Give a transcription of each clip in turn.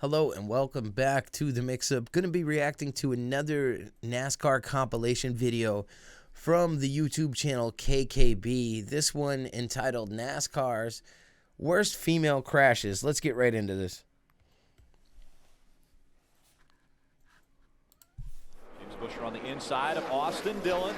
Hello and welcome back to the Mix-Up. Going to be reacting to another NASCAR compilation video from the YouTube channel KKB. This one entitled NASCAR's Worst Female Crashes. Let's get right into this. James Busher on the inside of Austin Dillon.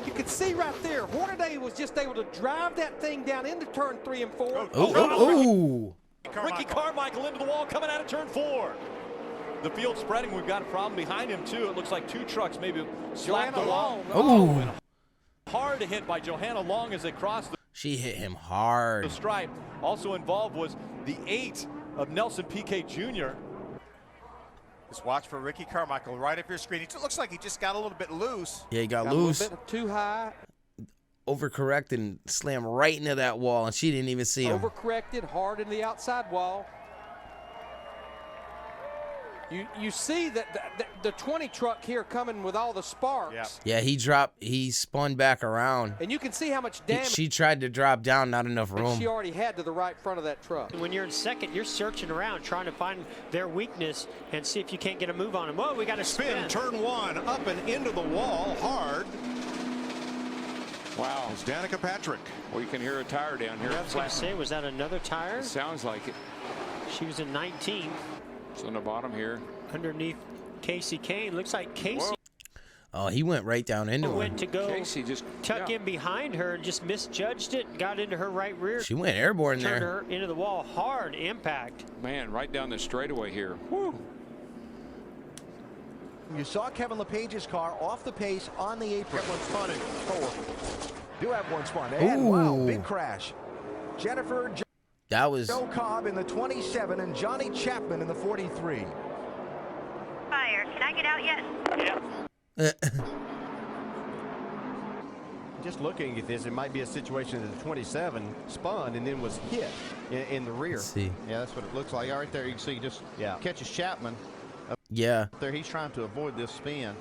You could see right there, Hornaday was just able to drive that thing down into turn 3 and 4. Oh. Ricky Carmichael into the wall coming out of turn 4. The field spreading. We've got a problem behind him too. It looks like two trucks maybe slapped the wall. Oh. Hard to hit by Johanna Long as they crossed She hit him hard. the stripe. Also involved was the 8 of Nelson Piquet Jr. Just watch for Ricky Carmichael right up your screen. It looks like he just got a little bit loose. Yeah, he got A loose. little bit too high. Overcorrect and slammed right into that wall, and she didn't even see him. Overcorrected hard in the outside wall. You see that the 20 truck here coming with all the sparks. Yeah, he spun back around. And you can see how much damage She tried to drop down, not enough room. she already had to the right front of that truck. When you're in second, you're searching around trying to find their weakness and see if you can't get a move on them. Whoa, we got a spin. Turn 1 up and into the wall hard. Wow. It's Danica Patrick. Well, you can hear a tire down here. I was going to say, was that another tire? It sounds like it. She was in 19th. It's on the bottom here. Underneath Casey Kane. Looks like Casey Oh, he went right down into went him. to go Casey just tuck in behind her and just misjudged it. Got into her right rear. She went airborne Turned there. her into the wall. Hard impact. Man, right down the straightaway here. Woo. You saw Kevin LePage's car off the pace on the apron. That one's spun in 4. Do have one spun. And wow, Ooh. big crash. Jennifer That was... Joe Cobb in the 27 and Johnny Chapman in the 43. Fire. Can I get out yet? Just looking at this, it might be a situation that the 27 spun and then was hit in the rear. Let's see. Yeah, that's what it looks like. Right there, you can see just catches Chapman. Yeah. There, he's trying to avoid this spin.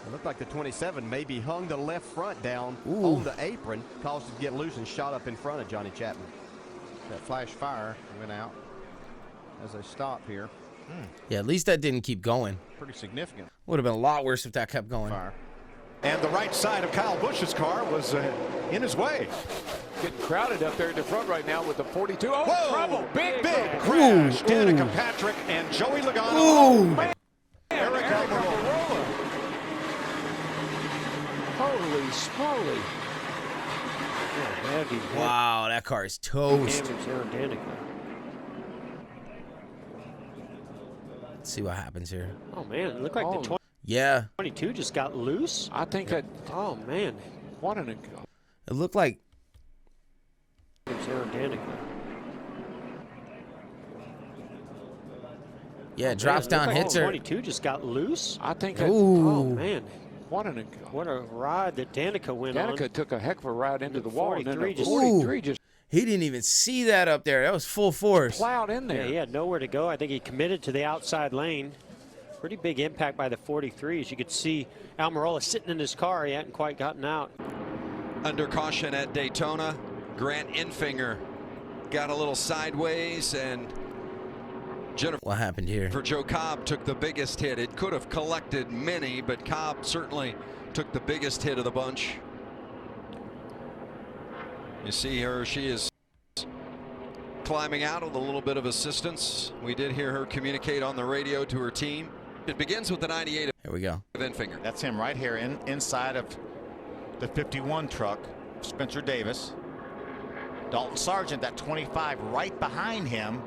It looked like the 27 maybe hung the left front down on the apron, caused it to get loose and shot up in front of Johnny Chapman. That flash fire went out as they stop here. Yeah, at least that didn't keep going. Pretty significant. Would have been a lot worse if that kept going. Fire. And the right side of Kyle Busch's car was in his way. Getting crowded up there in the front right now with the 42. Oh, Whoa! trouble. Big Crash. Ooh. Danica Patrick and Joey Logano. Ooh. Eric Almirola. Holy smoly. Heavy. Wow, that car is toast. Damage there on Danica. Let's see what happens here. Oh, man. It looked like the Yeah, 22 just got loose. I think that. Oh, man. What an. it looked like... Damage there on Danica. Yeah, it drops down, hits her. 22 just got loose. I think that. Ooh. Oh, man. What an. What a ride that Danica went on. Danica took a heck of a ride into the wall. And then 43 the just- 43 just He didn't even see that up there. That was full force. plowed in Yeah, there. he had nowhere to go. I think he committed to the outside lane. Pretty big impact by the 43. As you could see, Almirola sitting in his car. He hadn't quite gotten out. Under caution at Daytona, Grant Enfinger got a little sideways, and What happened here? Joe Cobb took the biggest hit. It could have collected many, but Cobb certainly took the biggest hit of the bunch. You see her, she is climbing out with a little bit of assistance. We did hear her communicate on the radio to her team. It begins with the 98 Here we go. of Enfinger. That's him right here inside of the 51 truck. Spencer Davis. Dalton Sargent, that 25 right behind him.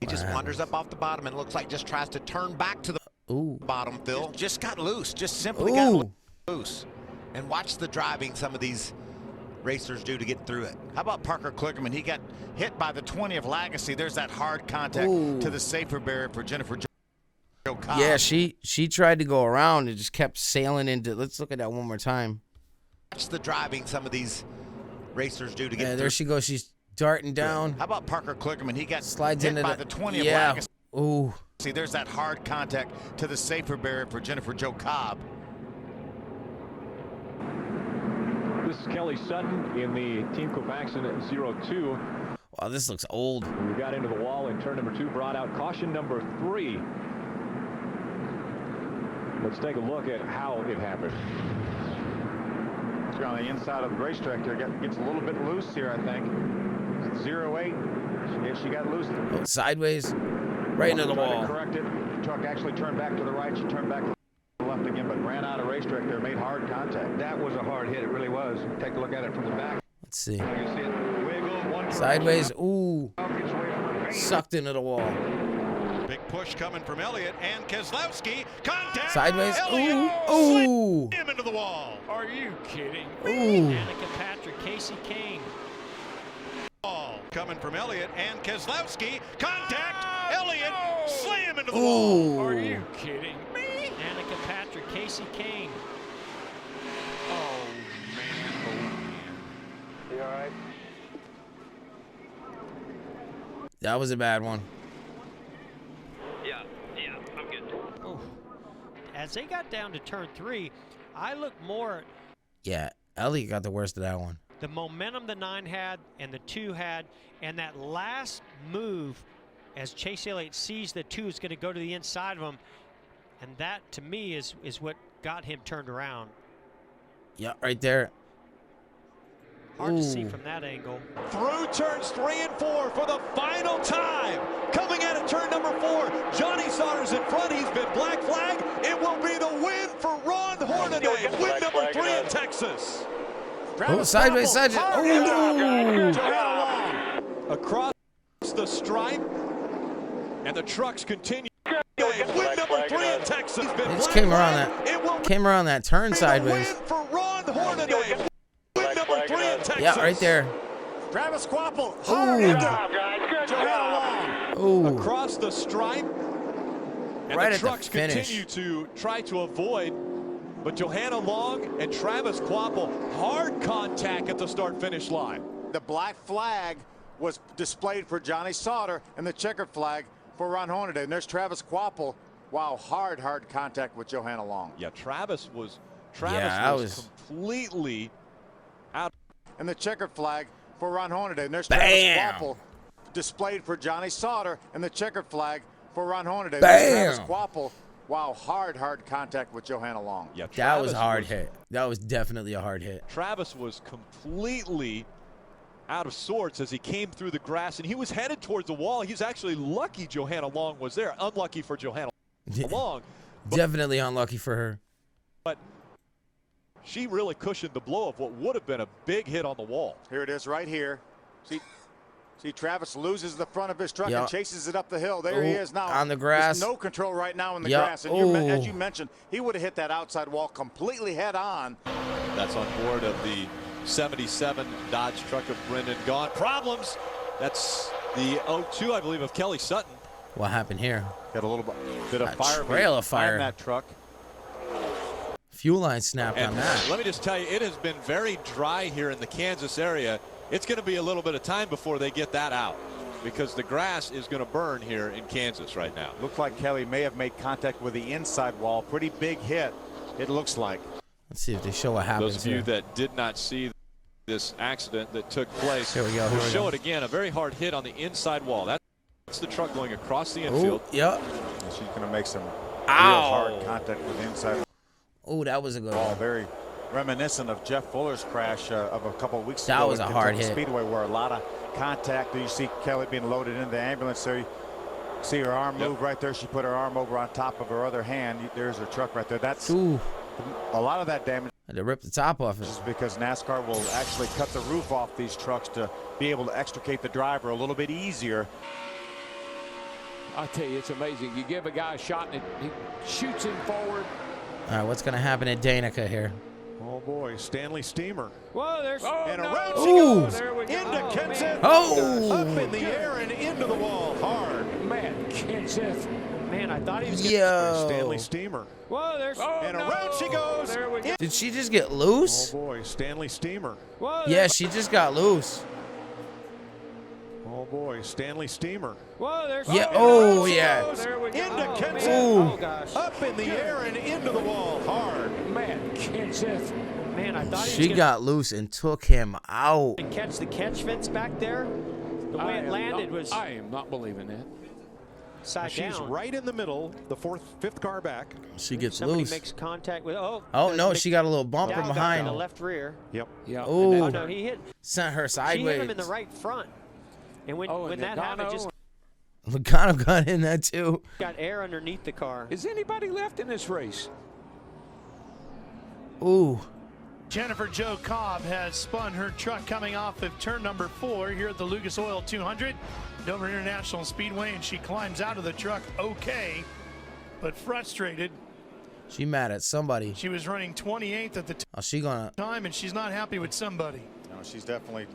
He just wanders up off the bottom and looks like just tries to turn back to the bottom, Phil. Just got loose. Just simply got loose. And watch the driving some of these racers do to get through it. How about Parker Klickerman? He got hit by the 20 of Legacy. There's that hard contact to the safer barrier for Jennifer Joe Cobb. Yeah, she tried to go around and just kept sailing into... Let's look at that one more time. Watch the driving some of these racers do to get Yeah, through. there she goes. She's darting down. How about Parker Klickerman? He got Slides hit into by the 20 of Yeah. Legacy. Ooh. See, there's that hard contact to the safer barrier for Jennifer Joe Cobb. This is Kelly Sutton in the Team Copaxson 02. Wow, this looks old. We got into the wall in turn number 2, brought out caution number 3. Let's take a look at how it happened. On the inside of the racetrack there, gets a little bit loose here, I think. 0.8. She got loose. Oh, sideways, right into the wall. Correct it. The truck actually turned back to the right. She turned back to the left again, but ran out of racetrack there, made hard contact. That was a hard hit. It really was. Take a look at it from the back. Let's see. You see it wiggle. One Sideways. Ooh. Sucked into the wall. Big push coming from Elliott and Keselowski. Contact. Sideways. Elliott. Ooh. Him into the wall. Are you kidding? Ooh. Danica Patrick, Casey Kane. Coming from Elliott and Keselowski. Contact. Elliott. Slam into the Ooh. wall. Are you kidding me? Danica Patrick, Casey Kane. Oh, man. You all right? That was a bad one. Yeah, I'm good. Oh. As they got down to turn 3, I looked more at Yeah, Elliott got the worst of that one. the momentum the 9 had and the 2 had, and that last move as Chase Elliott sees the 2 is going to go to the inside of him, and that to me is what got him turned around. Yeah, right there. Hard to see from that angle. Through turns 3 and 4 for the final time. Coming out of turn number 4, Johnny Sauter's in front. He's been black flagged. It will be the win for Ron Hornaday. Win number 3 in Texas. Oh, sideways, sideways. Ooh. Across the stripe, and the trucks continue. Win number 3 in Texas. It just came around that turn sideways. Win for Ron Hornaday. Win number 3 in Texas. Yeah, right there. Travis Quapple. Ooh. Across the stripe, and Right the at the trucks finish. continue to try to avoid. But Johanna Long and Travis Quapple, hard contact at the start-finish line. The black flag was displayed for Johnny Sauter and the checkered flag for Ron Hornaday. And there's Travis Quapple. Wow, hard contact with Johanna Long. Yeah, Travis was completely out. And the checkered flag for Ron Hornaday. And there's Bam. Travis Quapple displayed for Johnny Sauter and the checkered flag for Ron Hornaday. Bam. There's Travis Quapple. Wow, hard contact with Johanna Long. Yeah, That was a hard hit. That was definitely a hard hit. Travis was completely out of sorts as he came through the grass, and he was headed towards the wall. He's actually lucky Johanna Long was there. Unlucky for Johanna Long. Definitely unlucky for her. But she really cushioned the blow of what would have been a big hit on the wall. Here it is right here. See, Travis loses the front of his truck and chases it up the hill. There he is now. On the grass. There's no control right now in the Yep. grass. And as you mentioned, he would have hit that outside wall completely head on. That's on board of the 77 Dodge truck of Brendan Gaughan. Problems. That's the 02, I believe, of Kelly Sutton. What happened here? Got a little bit of A fire trail of fire. behind that truck. Fuel line snapped And on that. let me just tell you, it has been very dry here in the Kansas area. It's going to be a little bit of time before they get that out, because the grass is going to burn here in Kansas right now. Looked like Kelly may have made contact with the inside wall. Pretty big hit, it looks like. Let's see if they show what happens Those of you here. that did not see this accident that took place, Here we go. we'll show it again. A very hard hit on the inside wall. That's the truck going across the Oh, infield. yep. She's going to make some real Ow. hard contact with the inside Oh, that was a good wall. one. Very reminiscent of Jeff Fuller's crash of a couple of weeks ago. That was at a hard Kentucky hit. Speedway, where a lot of contact. You see Kelly being loaded into the ambulance there. You see her arm move right there. She put her arm over on top of her other hand. There's her truck right there. That's Ooh. a lot of that damage. Had to rip the top off it. Is because NASCAR will actually cut the roof off these trucks to be able to extricate the driver a little bit easier. I tell you, it's amazing. You give a guy a shot and he shoots him forward. All right, what's going to happen at Danica here? Oh boy, Stanley Steamer. Whoa, there's And no. around she Ooh. goes. There we go. Into Oh, Kenseth. man. Oh. Up in the air and into the wall. Hard. Man, Kenseth. Man, I thought he was going Stanley Yo. Steamer. Whoa, there's. And around she goes. There we go. Did she just get Oh loose? boy, Stanley Steamer. Whoa, Yeah, she just got loose. Oh boy, Stanley Steamer. Whoa, there's. Yeah, And oh, around she yeah. goes. There we go. Into Oh, Kenseth. man. Ooh. Oh, gosh. Up in the air and into the wall. Hard. Man, Kenseth. Man, I thought he was She going got loose and took him out. to catch the catch fence back there. The way it landed was. I am not believing that. Side She's down. right in the middle, the fifth car back. She gets Somebody loose. makes contact with. Oh No, she got a little bump from behind. The left rear. Yep. Yeah. Oh, No, he hit. Sent her She sideways. hit him in the right front. And when and that happened, just Logano got in that too. got air underneath the car. Is anybody left in this race? Ooh. Jennifer Jo Cobb has spun her truck coming off of turn number 4 here at the Lucas Oil 200, Dover International Speedway, and she climbs out of the truck okay, but frustrated. She mad at somebody. She was running 28th at the she gonna time, and she's not happy with somebody. No, she's definitely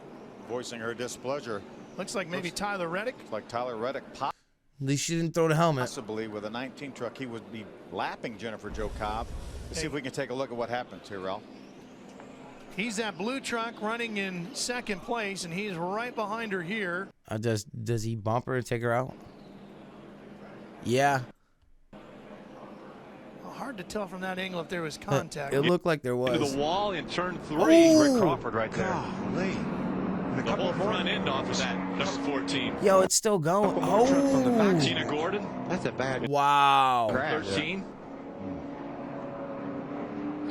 voicing her displeasure. Looks like maybe Tyler Reddick. Like Tyler Reddick at least she didn't throw the helmet. possibly with a 19 truck, he would be lapping Jennifer Jo Cobb. Let's see if we can take a look at what happens here, Ralph. He's that blue truck running in second place, and he's right behind her here. Does he bump her and take her out? Yeah. Hard to tell from that angle if there was contact. It looked like there was. Into the wall in turn 3. Rick Crawford right there. Golly. The whole front end off of that number 14. Yo, it's still going. Oh. Tina Gordon. That's a bad Wow. crash. 13.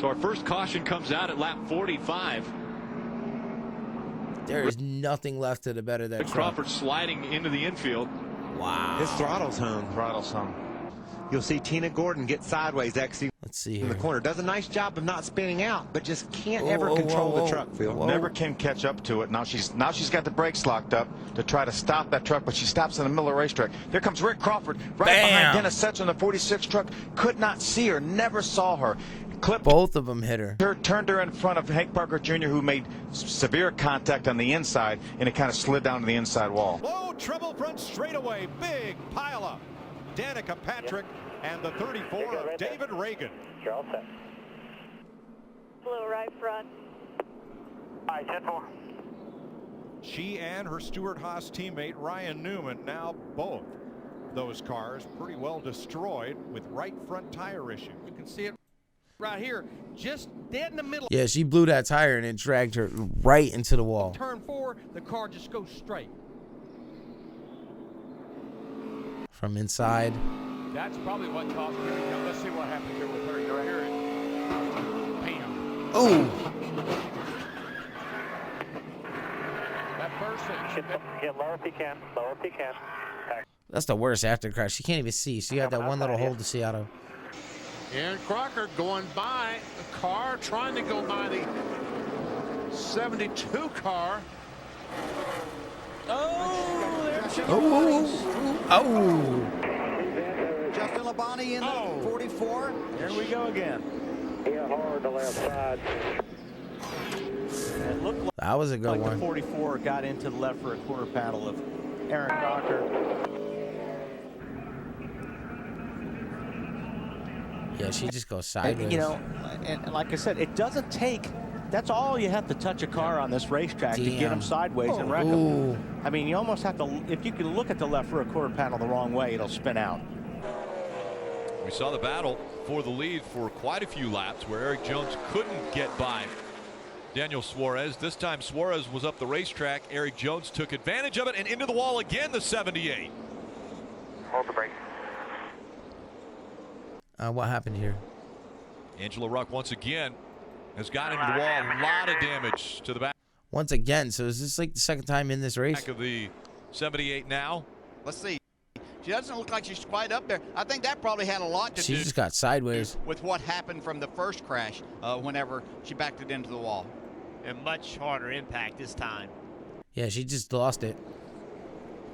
So our first caution comes out at lap 45. There is nothing left to the better that truck. Crawford sliding into the infield. Wow. His throttle's hung. Throttle's hung. You'll see Tina Gordon get sideways actually Let's see in here. the corner. Does a nice job of not spinning out, but just can't ever control the truck, Phil. Never can catch up to it. Now she's got the brakes locked up to try to stop that truck, but she stops in the middle of the racetrack. There comes Rick Crawford right behind Dennis Setzer on the 46 truck. Could not see her, never saw her. Clipped Both of them hit her. turned her in front of Hank Parker Jr., who made severe contact on the inside, and it kind of slid down to the inside wall. Low treble front straightaway, big pile up. Danica Patrick and the 34 of David Reagan. Blue right front. 10-4. She and her Stewart Haas teammate Ryan Newman, now both those cars pretty well destroyed with right front tire issue. You can see it right here, just dead in the middle. Yeah, she blew that tire and it dragged her right into the wall. Turn 4, the car just goes straight. From inside. That's probably what caused her to come. Let's see what happens here with her. You hear it? Bam. Oh. That person. Get lower if you can. Lower if you can. That's the worst after crash. She can't even see. She got that one little hole to see out of. Aaron Crocker going by a car, trying to go by the 72 car. Oh. Justin Labonte in the 44. Here we go again. Yeah, hard the left side. It looked That was a good like one. the 44 got into the left for a quarter panel of Aaron Crocker. Yeah, she just goes sideways. You know, and like I said, it doesn't take. That's all you have to touch a car on this racetrack to get them sideways and wreck them. I mean, you almost have to. If you can look at the left rear quarter panel the wrong way, it'll spin out. We saw the battle for the lead for quite a few laps where Eric Jones couldn't get by Daniel Suarez. This time Suarez was up the racetrack. Eric Jones took advantage of it and into the wall again, the 78. Hold the brake. What happened here? Angela Ruck once again has got into the wall. A lot of damage to the back. Once again, so is this like the second time in this race? Back of the 78 now. Let's see. She doesn't look like she's quite up there. I think that probably had a lot to She do just got sideways. with what happened from the first crash whenever she backed it into the wall. And much harder impact this time. Yeah, she just lost it.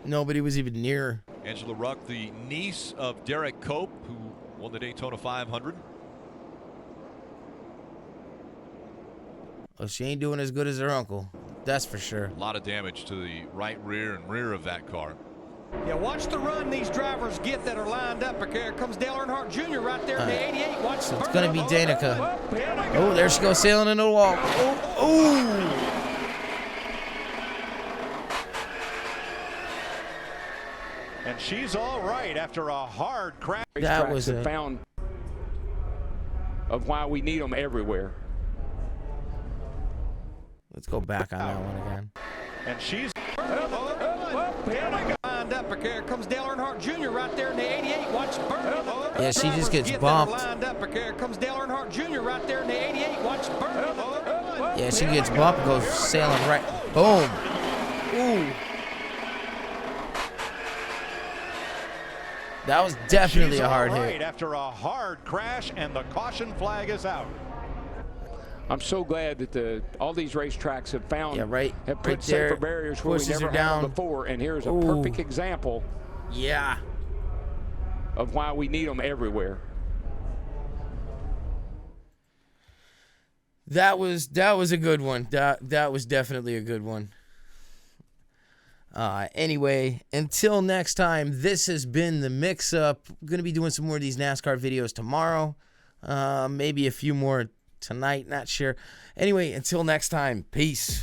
Nobody was even near her. Angela Ruck, the niece of Derek Cope, who won the Daytona 500. Well, she ain't doing as good as her uncle. That's for sure. A lot of damage to the right rear and rear of that car. Yeah, watch the run these drivers get that are lined up. Here comes Dale Earnhardt Jr. right there in the 88. Watch So it's going to be Danica. Oh, there she goes sailing into the wall. Oh. And she's all right after a hard crash. That was a found of why we need them everywhere. Let's go back on that one again. And she's Lined up. Here comes Dale Earnhardt Jr. right there in the 88. Watch Burton. Yeah, she just gets bumped. Lined up. Here comes Dale Earnhardt Jr. right there in the 88. Watch Burton. Yeah, she gets bumped and goes sailing right. Boom. Ooh. That was definitely a hard hit. After a hard crash, and the caution flag is out. I'm so glad that all these racetracks have found, have put safer barriers where we never had them before, and here's a perfect example. Yeah. Of why we need them everywhere. That was a good one. That was definitely a good one. Anyway, until next time, this has been the Mix-Up. I'm going to be doing some more of these NASCAR videos tomorrow. Maybe a few more tonight, not sure. Anyway, until next time, peace.